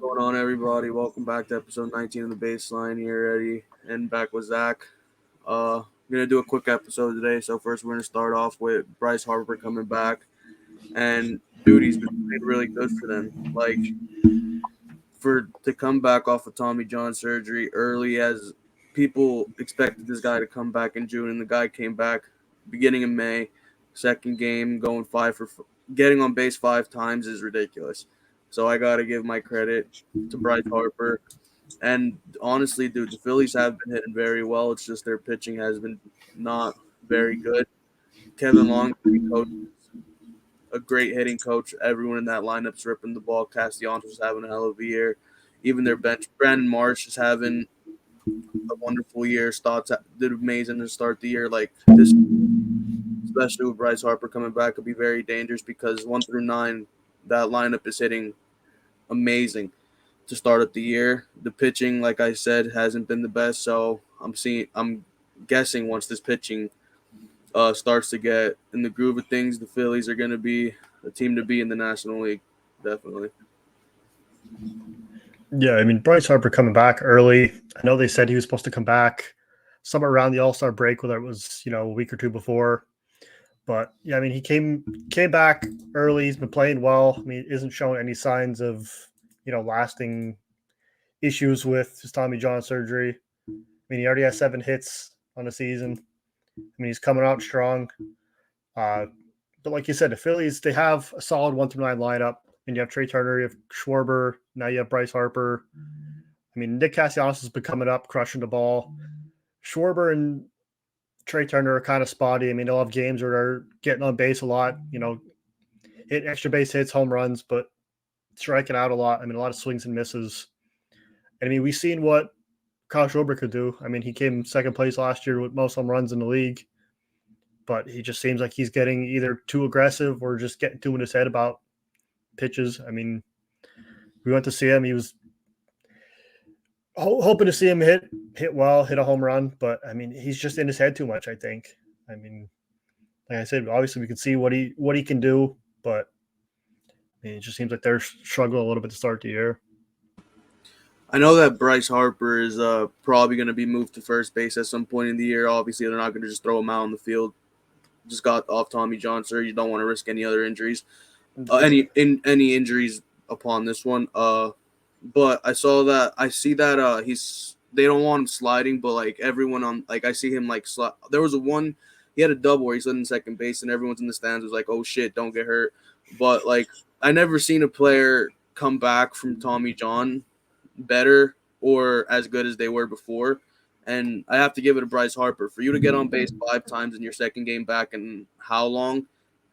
Going on, everybody? Welcome back to episode 19 of the Baseline. Here, Eddie, and back with Zach. I'm gonna do a quick episode today. So first, we're gonna start off with Bryce Harper coming back, and dude, he's been playing really good for them. Like for to come back off of Tommy John surgery early, as people expected this guy to come back in June, and the guy came back beginning of May. Second game, going getting on base 5 times is ridiculous. So I got to give my credit to Bryce Harper. And honestly, dude, the Phillies have been hitting very well. It's just their pitching has been not very good. Kevin Long, coach, a great hitting coach. Everyone in that lineup's ripping the ball. Castellanos was having a hell of a year. Even their bench, Brandon Marsh is having a wonderful year. Stotts did amazing to start the year. Like this, especially with Bryce Harper coming back, could be very dangerous because 1 through 9, that lineup is hitting amazing to start up the year. The pitching, like I said, hasn't been the best. So I'm guessing once this pitching starts to get in the groove of things, the Phillies are going to be a team to be in the National League, definitely. Yeah, I mean, Bryce Harper coming back early. I know they said he was supposed to come back somewhere around the All-Star break, whether it was, a week or two before. But, yeah, I mean, he came back early. He's been playing well. I mean, isn't showing any signs of, lasting issues with his Tommy John surgery. I mean, he already has 7 hits on the season. I mean, he's coming out strong. But like you said, the Phillies, they have a solid 1 through 9 lineup. And you have Trey Turner, you have Schwarber, now you have Bryce Harper. I mean, Nick Castellanos has been coming up, crushing the ball. Schwarber and Trey Turner are kind of spotty. I mean, they'll have games where they're getting on base a lot, hit extra base hits, home runs, but striking out a lot. I mean, a lot of swings and misses. And I mean, we've seen what Kyle Schwarber could do. I mean, he came second place last year with most home runs in the league, but he just seems like he's getting either too aggressive or just getting too in his head about pitches. I mean, we went to see him. He was hoping to see him hit well, hit a home run, but I mean, he's just in his head too much, I think. I mean, like I said, obviously we can see what he can do, but I mean, it just seems like they're struggling a little bit to start the year. I know that Bryce Harper is probably going to be moved to first base at some point in the year. Obviously, they're not going to just throw him out on the field. Just got off Tommy John, sir. You don't want to risk any other injuries. Any injuries upon this one. But I see that they don't want him sliding, but like everyone on I see him there was he had a double where he slid in second base and everyone's in the stands was like, oh shit, don't get hurt. But like I never seen a player come back from Tommy John better or as good as they were before. And I have to give it to Bryce Harper. For you to get on base 5 times in your second game back and how long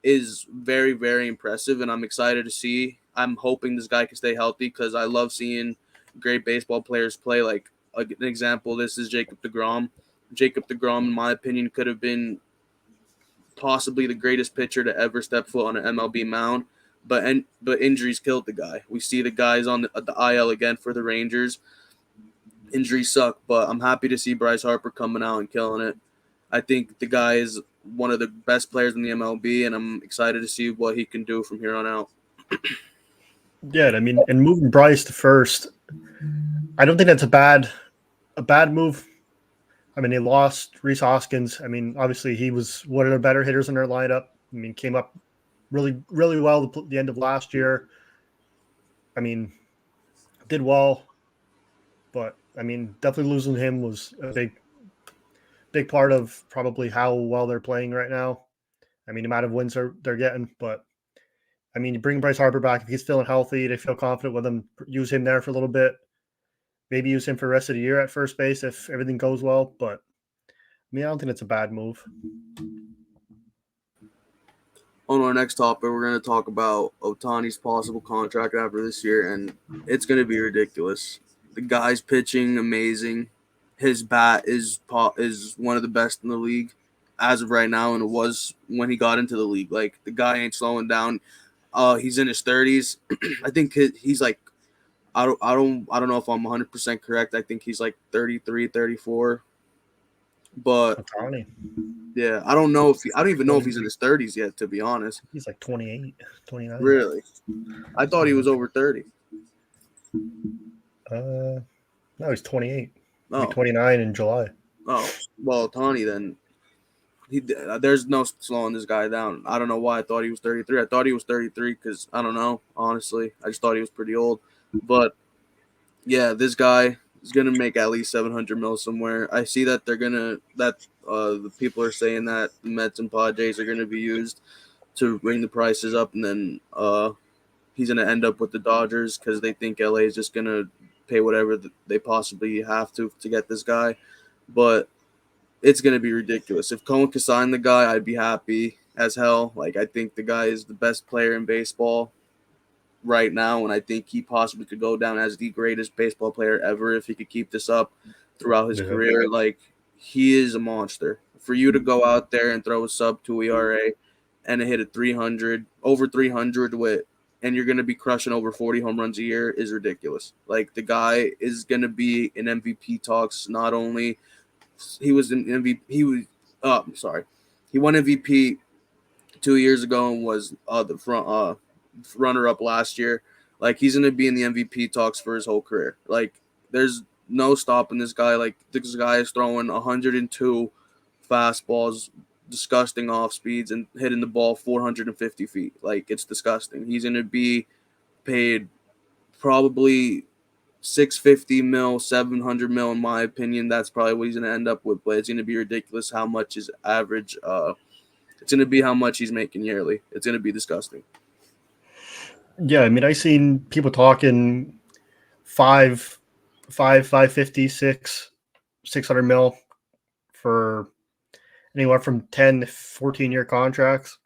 is very, very impressive, and I'm excited to see. I'm hoping this guy can stay healthy because I love seeing great baseball players play. Like an example, this is Jacob deGrom. Jacob deGrom, in my opinion, could have been possibly the greatest pitcher to ever step foot on an MLB mound, but injuries killed the guy. We see the guys on the IL again for the Rangers. Injuries suck, but I'm happy to see Bryce Harper coming out and killing it. I think the guy is one of the best players in the MLB, and I'm excited to see what he can do from here on out. Yeah, I mean, and moving Bryce to first, I don't think that's a bad move. I mean, they lost Rhys Hoskins. I mean, obviously he was one of the better hitters in their lineup. I mean, came up really, really well at the end of last year. I mean, did well, but I mean, definitely losing him was a big part of probably how well they're playing right now. I mean, the amount of wins they're getting, but I mean, you bring Bryce Harper back if he's feeling healthy. They feel confident with him. Use him there for a little bit. Maybe use him for the rest of the year at first base if everything goes well. But I mean, I don't think it's a bad move. On our next topic, we're going to talk about Ohtani's possible contract after this year, and it's going to be ridiculous. The guy's pitching amazing. His bat is one of the best in the league as of right now, and it was when he got into the league. Like, the guy ain't slowing down. He's in his 30s. I think he's like, I don't know if I'm 100% correct. I think he's like 33, 34. But Ohtani. Yeah, I don't even know if he's in his 30s yet, to be honest. He's like 28, 29. Really? I thought he was over 30. No, he's 28. He'll be Oh, 29 in July. oh, well, Tawny then. There's no slowing this guy down. I don't know why I thought he was 33. I thought he was 33 because I don't know. Honestly, I just thought he was pretty old. But yeah, this guy is gonna make at least 700 mil somewhere. I see that the people are saying that the Mets and Padres are gonna be used to bring the prices up, and then he's gonna end up with the Dodgers because they think LA is just gonna pay whatever they possibly have to get this guy. But it's going to be ridiculous. If Cohen could sign the guy, I'd be happy as hell. Like, I think the guy is the best player in baseball right now, and I think he possibly could go down as the greatest baseball player ever if he could keep this up throughout his Yeah. career. Like, he is a monster. For you to go out there and throw a sub 2 ERA and hit a 300, over 300 and you're going to be crushing over 40 home runs a year is ridiculous. Like, the guy is going to be in MVP talks not only – he was an MVP. He won MVP 2 years ago and was the front runner up last year. Like, he's gonna be in the MVP talks for his whole career. Like, there's no stopping this guy. Like, this guy is throwing 102 fastballs, disgusting off speeds, and hitting the ball 450 feet. Like, it's disgusting. He's gonna be paid probably 650 mil, 700 mil, in my opinion. That's probably what he's going to end up with. But it's going to be ridiculous how much his average. It's going to be how much he's making yearly. It's going to be disgusting. Yeah, I mean, I seen people talking 550, 600 mil for anywhere from 10 to 14-year contracts.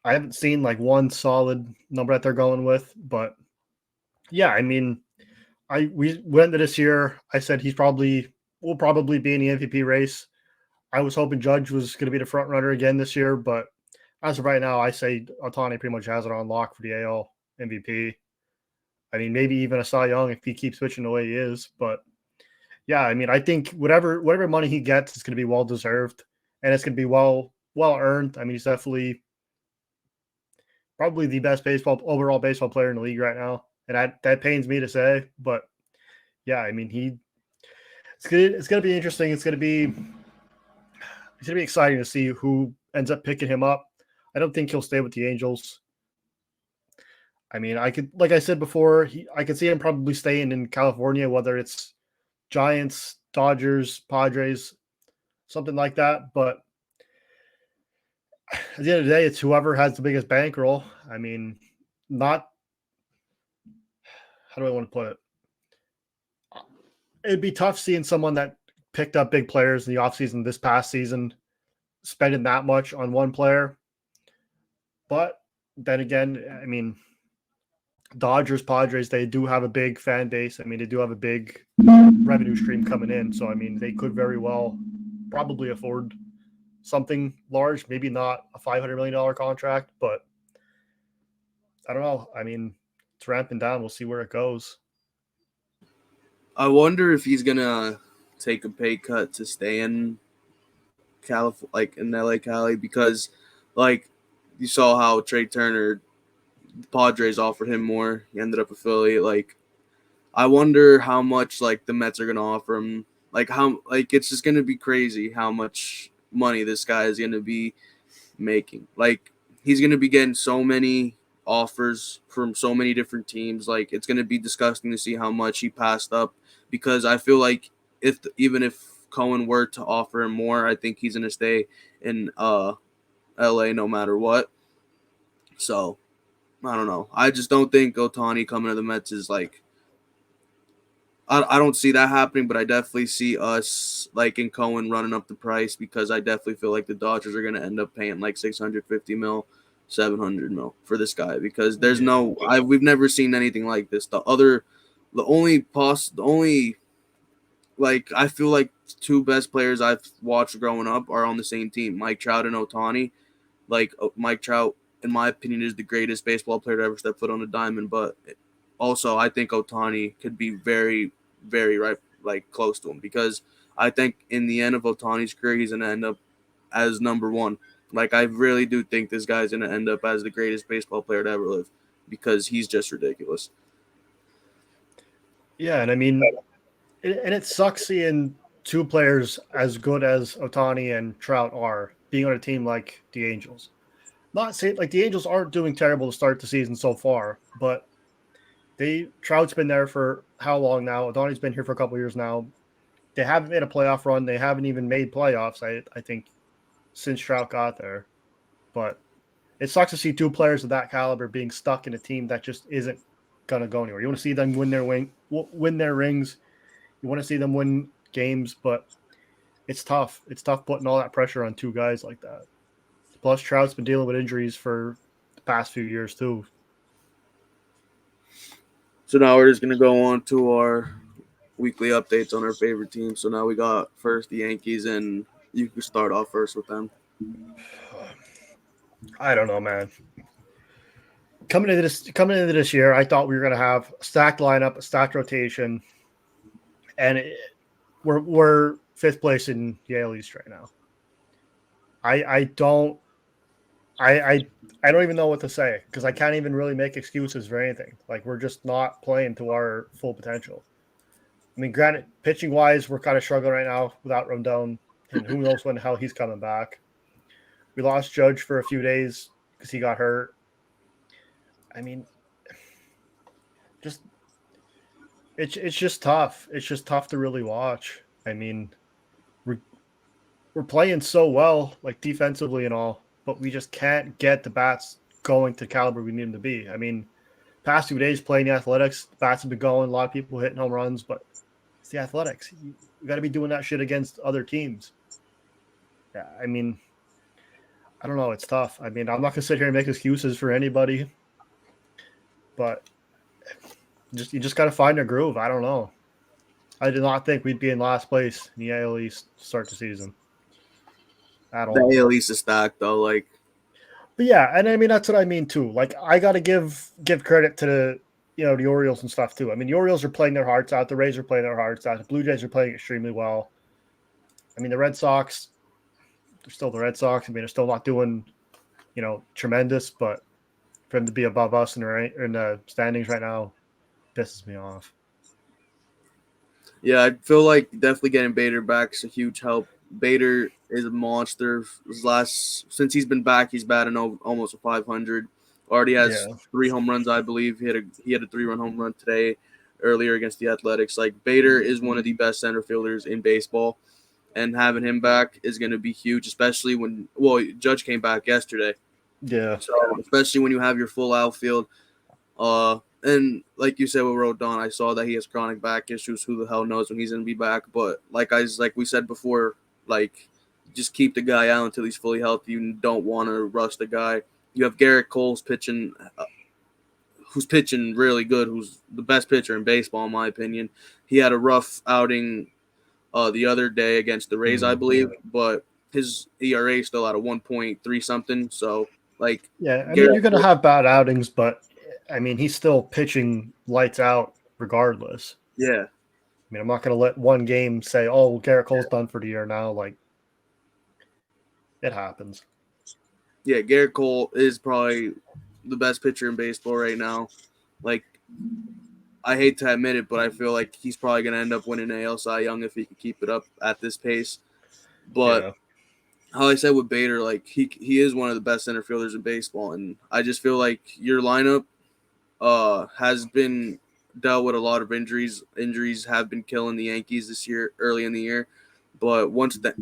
I haven't seen like one solid number that they're going with, but yeah, I mean, we went into this year. I said will probably be in the MVP race. I was hoping Judge was going to be the front runner again this year, but as of right now, I say Otani pretty much has it on lock for the AL MVP. I mean, maybe even a Cy Young if he keeps switching the way he is. But yeah, I mean, I think whatever money he gets is going to be well deserved, and it's going to be well earned. I mean, he's definitely probably the best overall baseball player in the league right now, and that pains me to say, but yeah, I mean, it's going to be interesting. It's going to be exciting to see who ends up picking him up. I don't think he'll stay with the Angels. I mean, like I said before, I could see him probably staying in California, whether it's Giants, Dodgers, Padres, something like that. But at the end of the day, it's whoever has the biggest bankroll. I mean, not how do I want to put it? It'd be tough seeing someone that picked up big players in the offseason this past season spending that much on one player. But then again, I mean, Dodgers, Padres, they do have a big fan base. I mean, they do have a big revenue stream coming in. So, I mean, they could very well probably afford something large, maybe not a $500 million contract, but I don't know. I mean, it's ramping down. We'll see where it goes. I wonder if he's going to take a pay cut to stay in California, like in LA Cali, because like you saw how Trey Turner, the Padres offered him more. He ended up a Philly. Like, I wonder how much like the Mets are gonna offer him. Like it's just gonna be crazy how much money this guy is gonna be making. Like, he's gonna be getting so many offers from so many different teams. Like, it's gonna be disgusting to see how much he passed up, because I feel like even if Cohen were to offer him more, I think he's gonna stay in LA no matter what. So I don't know. I just don't think Otani coming to the Mets is like. I don't see that happening, but I definitely see us like in Cohen running up the price, because I definitely feel like the Dodgers are going to end up paying like 650 mil, 700 mil for this guy, because we've never seen anything like this. The only like I feel like two best players I've watched growing up are on the same team, Mike Trout and Otani. Like, Mike Trout, in my opinion, is the greatest baseball player to ever step foot on a diamond. But also, I think Otani could be very, very right, like close to him, because I think in the end of Otani's career, he's gonna end up as number one. Like, I really do think this guy's gonna end up as the greatest baseball player to ever live, because he's just ridiculous. Yeah, and I mean, and it sucks seeing two players as good as Otani and Trout are being on a team like the Angels. Not saying like the Angels aren't doing terrible to start the season so far, but Trout's been there for how long now? Otani's been here for a couple years now. They haven't made a playoff run. They haven't even made playoffs. I think since Trout got there, but it sucks to see two players of that caliber being stuck in a team that just isn't gonna go anywhere. You want to see them win their rings. You want to see them win games, but it's tough. It's tough putting all that pressure on two guys like that. Plus, Trout's been dealing with injuries for the past few years too. So now we're just gonna go on to our weekly updates on our favorite team. So now we got first the Yankees, and you can start off first with them. I don't know, man. Coming into this year, I thought we were going to have a stacked lineup, a stacked rotation, and we're fifth place in the AL East right now. I don't don't even know what to say because I can't even really make excuses for anything. Like we're just not playing to our full potential. I mean, granted, pitching wise, we're kind of struggling right now without Rondon, and who knows when the hell he's coming back. We lost Judge for a few days because he got hurt. I mean, just it's just tough. It's just tough to really watch. I mean, we're playing so well, like defensively and all, but we just can't get the bats going to the caliber we need them to be. I mean, past 2 days playing the Athletics, the bats have been going. A lot of people hitting home runs, but it's the Athletics. You got to be doing that shit against other teams. Yeah, I mean, I don't know. It's tough. I mean, I'm not gonna sit here and make excuses for anybody, but you just got to find a groove. I don't know. I did not think we'd be in last place in the AL East to start the season at The all. AL East is stacked though. Like, But yeah, and I mean that's what I mean too. Like I got to give credit to the Orioles and stuff too. I mean the Orioles are playing their hearts out. The Rays are playing their hearts out. The Blue Jays are playing extremely well. I mean the Red Sox, they're still the Red Sox. I mean they're still not doing tremendous, but for them to be above us in the standings right now pisses me off. yeah, I feel like definitely getting Bader back is a huge help. Bader is a monster. Since he's been back, he's batting almost a 500. Already has Yeah, 3 home runs, I believe. He had a 3-run home run today, earlier against the Athletics. Like Bader is one of the best center fielders in baseball, and having him back is going to be huge, especially when Judge came back yesterday. yeah, So especially when you have your full outfield. And like you said with Rodon, I saw that he has chronic back issues. Who the hell knows when he's gonna be back? But like we said before, like just keep the guy out until he's fully healthy. You don't want to rush the guy. You have Garrett Cole's pitching, who's pitching really good. Who's the best pitcher in baseball, in my opinion. He had a rough outing the other day against the Rays, I believe, but his ERA is still at a 1.3 something. So like yeah. I mean Garrett, you're gonna have bad outings, but I mean he's still pitching lights out regardless. yeah. I mean, I'm not going to let one game say, "Oh, well, Garrett Cole's done for the year now." Like, it happens. Yeah, Garrett Cole is probably the best pitcher in baseball right now. Like, I hate to admit it, but I feel like he's probably going to end up winning AL Cy Young if he can keep it up at this pace. But Yeah, how I said with Bader, like he is one of the best center fielders in baseball, and I just feel like your lineup has been dealt with a lot of injuries. Injuries have been killing the Yankees this year, early in the year. But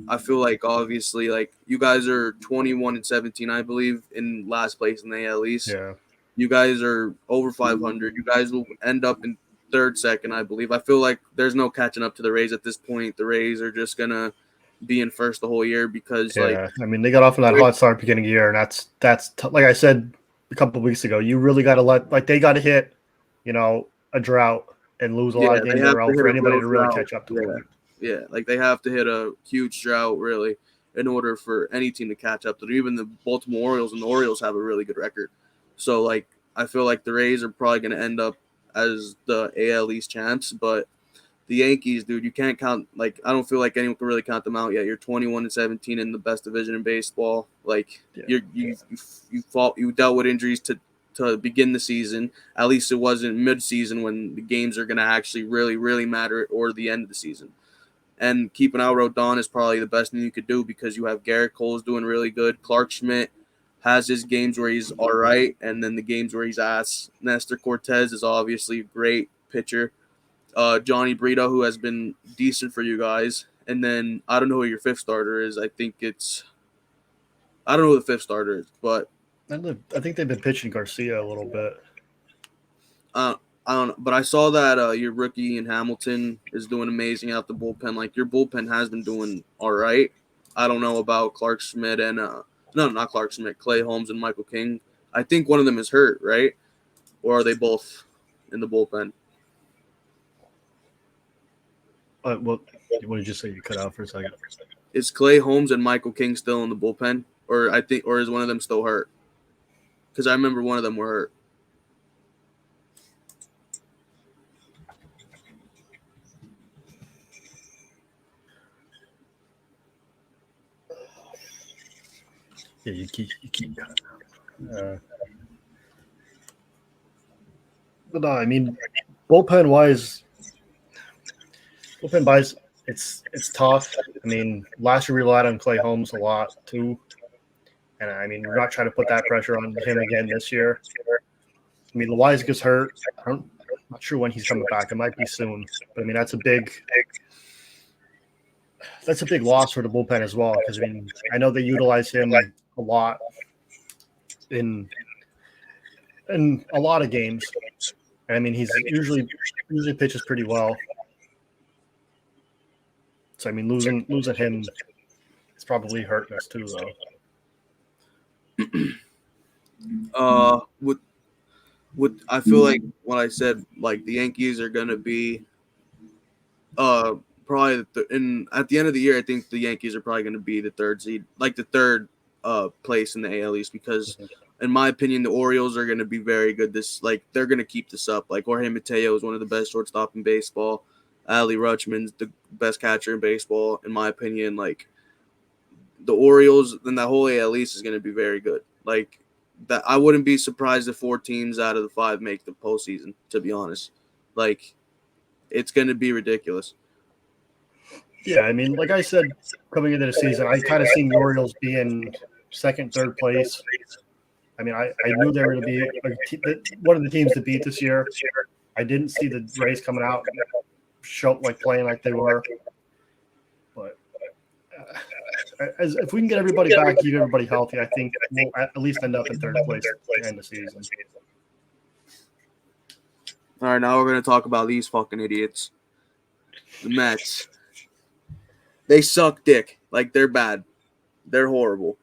I feel like obviously, like you guys are 21-17, I believe, in last place in the AL East. yeah, You guys are over 500. You guys will end up in third, second, I believe. I feel like there's no catching up to the Rays at this point. The Rays are just gonna be in first the whole year because, like, yeah. I mean, they got off on that hot start beginning of the year, and like I said a couple of weeks ago. You really got to they got to hit, a drought and lose a yeah, lot of they games in a have to row hit for a anybody real to really drought. catch up to Yeah, them. yeah, like they have to hit a huge drought really in order for any team to catch up to them. Even the Baltimore Orioles, and the Orioles have a really good record. So like I feel like the Rays are probably going to end up as the AL East champs, but the Yankees, dude, you can't count. Like I don't feel like anyone can really count them out yet. You're 21-17 in the best division in baseball. Like Yeah, you dealt with injuries to to begin the season. At least it wasn't mid-season when the games are going to actually really, really matter, or the end of the season. And keeping out Rodon is probably the best thing you could do because you have Garrett Cole's doing really good. Clark Schmidt has his games where he's all right, and then the games where he's ass. Nestor Cortez is obviously a great pitcher. Johnny Brito, who has been decent for you guys. And then I don't know who your fifth starter is. I don't know who the fifth starter is, but I think they've been pitching Garcia a little bit. I don't know. But I saw that your rookie in Hamilton is doing amazing out the bullpen. Like, your bullpen has been doing all right. I don't know about Clark Schmidt and no, not Clark Schmidt, Clay Holmes and Michael King. I think one of them is hurt, right? Or are they both in the bullpen? What did you say? You cut out for a second. Is Clay Holmes and Michael King still in the bullpen, or is one of them still hurt? Because I remember one of them were hurt. Yeah, you keep but no, I mean, bullpen wise, it's tough. I mean, last year we relied on Clay Holmes a lot too, and I mean, we're not trying to put that pressure on him again this year. I mean, Loaiza gets hurt. I'm not sure when he's coming back. It might be soon, but I mean, that's a big loss for the bullpen as well. Because I mean, I know they utilize him a lot in a lot of games. I mean, he's usually pitches pretty well. So I mean, losing him is probably hurting us too, though. With I feel like what I said, like the Yankees are gonna be, probably at the end of the year, I think the Yankees are probably gonna be the third seed, like the third place in the AL East, because in my opinion, the Orioles are gonna be very good. They're gonna keep this up. Like, Jorge Mateo is one of the best shortstop in baseball. Ali Rutschman's the best catcher in baseball, in my opinion. Like, the Orioles and that whole AL East is gonna be very good. Like, that I wouldn't be surprised if 4 teams out of the 5 make the postseason, to be honest. Like, it's going to be ridiculous. Yeah, I mean, like I said, coming into the season, I kind of seen the Orioles being second, third place. I mean, I knew they were going to be one of the teams to beat this year. I didn't see the Rays coming out playing like they were. But if we can get everybody back, keep everybody healthy, I think we'll at least end up in third place at the end of the season. All right, now we're going to talk about these fucking idiots. The Mets. They suck dick. Like, they're bad. They're horrible.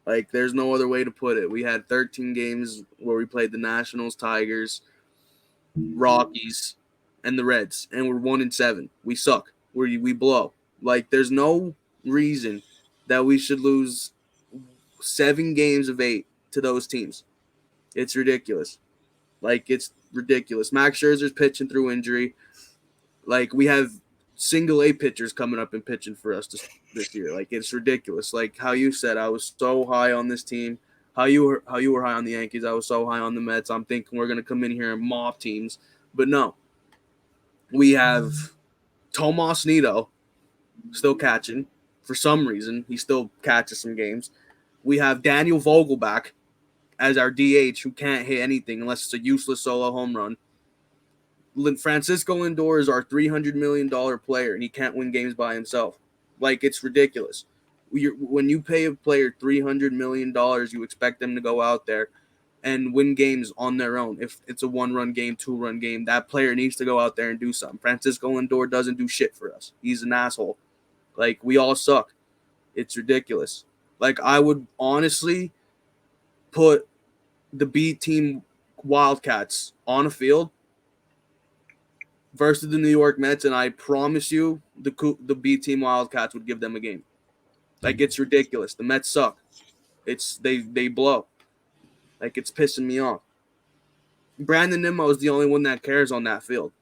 Like, there's no other way to put it. We had 13 games where we played the Nationals, Tigers, Rockies, and the Reds, and we're 1-7. We suck. We blow. Like, there's no reason that we should lose 7 games of 8 to those teams. It's ridiculous. Like, it's ridiculous. Max Scherzer's pitching through injury. Like, we have single A pitchers coming up and pitching for us this year. Like, it's ridiculous. Like how you said, I was so high on this team. How you were high on the Yankees. I was so high on the Mets. I'm thinking we're gonna come in here and mop teams, but no. We have Tomas Nido still catching for some reason. He still catches some games. We have Daniel Vogelbach as our DH who can't hit anything unless it's a useless solo home run. Francisco Lindor is our $300 million player, and he can't win games by himself. Like, it's ridiculous. When you pay a player $300 million, you expect them to go out there and win games on their own. If it's a 1-run game, 2-run game, that player needs to go out there and do something. Francisco Lindor doesn't do shit for us. He's an asshole. Like, we all suck. It's ridiculous. Like, I would honestly put the B team Wildcats on a field versus the New York Mets, and I promise you the B team Wildcats would give them a game. Like, it's ridiculous. The Mets suck. They blow. Like, it's pissing me off. Brandon Nimmo is the only one that cares on that field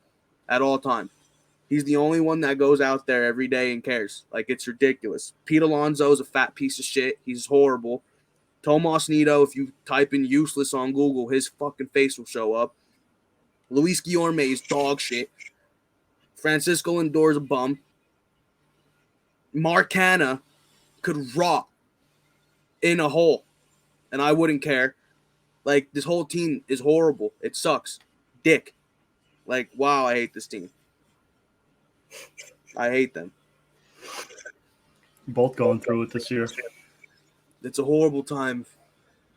at all time. He's the only one that goes out there every day and cares. Like, it's ridiculous. Pete Alonso is a fat piece of shit. He's horrible. Tomas Nido, if you type in useless on Google, his fucking face will show up. Luis Guillorme is dog shit. Francisco Lindor's a bum. Mark Hanna could rot in a hole, and I wouldn't care. Like, this whole team is horrible. It sucks. Dick. Like, wow, I hate this team. I hate them. Both going through it this year. It's a horrible time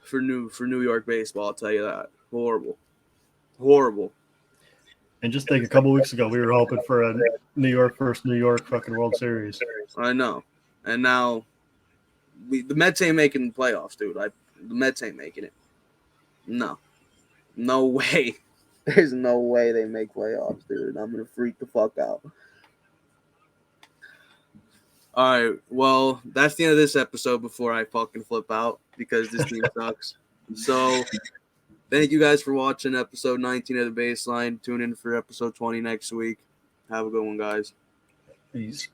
for New York baseball, I'll tell you that. Horrible. And just think, a couple weeks ago, we were hoping for a New York fucking World Series. I know. And now the Mets ain't making the playoffs, dude. The Mets ain't making it. No way. There's no way they make playoffs, dude. I'm gonna freak the fuck out. All right, well, that's the end of this episode before I fucking flip out because this team sucks. So, thank you guys for watching episode 19 of The Baseline. Tune in for episode 20 next week. Have a good one, guys. Peace.